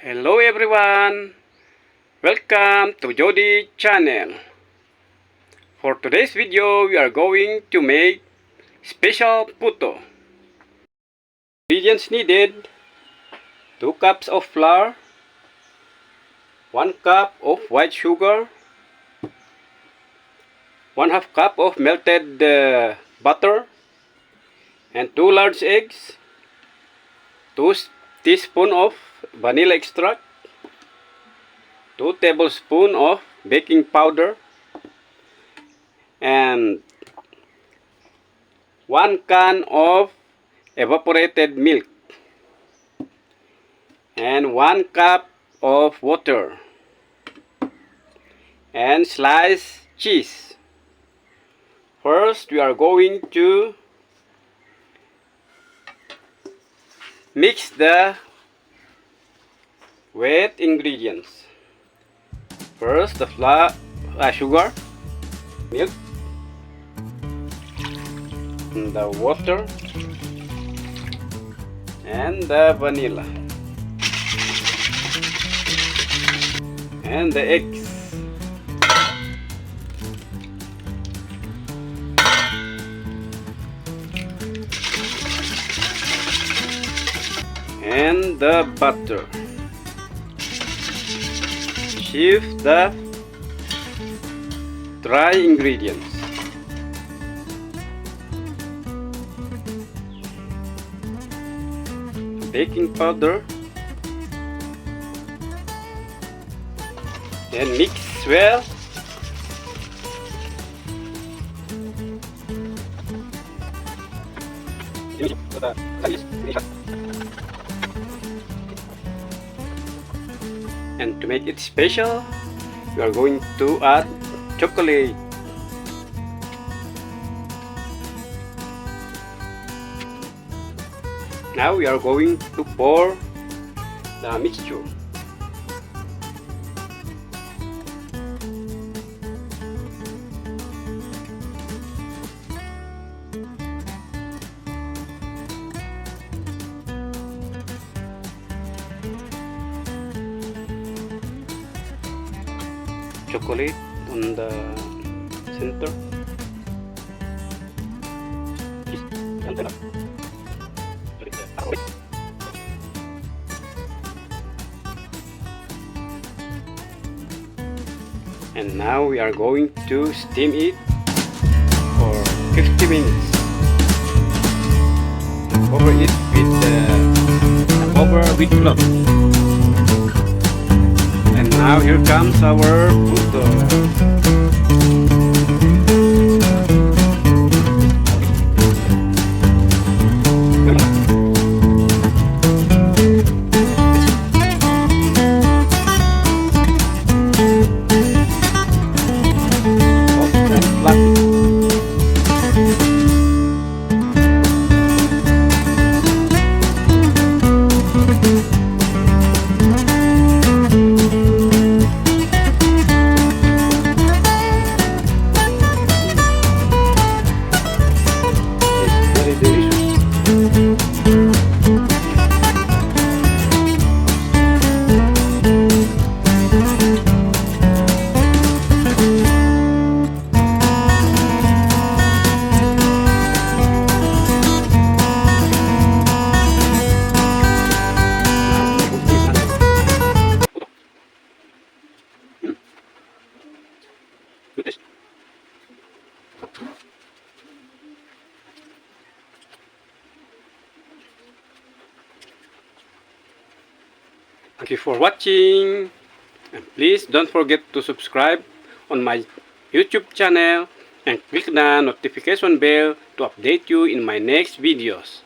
Hello everyone, welcome to Jody channel. For today's video, we are going to make special puto. Ingredients needed: 2 cups of flour, 1 cup of white sugar, 1/2 cup of melted butter, and 2 large eggs, 2 teaspoons of vanilla extract, 2 tablespoons of baking powder, and 1 can of evaporated milk, and 1 cup of water, and sliced cheese. First, we are going to mix the wet ingredients. First, the sugar, milk, and the water, and the vanilla, and the eggs. And the butter. Shift the dry ingredients. Baking powder. And mix well. And to make it special, we are going to add chocolate. Now we are going to pour the mixture. Chocolate on the center. And now we are going to steam it for 50 minutes. Cover it with cloth. And now here comes our puto. Thank you for watching, and please don't forget to subscribe on my YouTube channel and click the notification bell to update you in my next videos.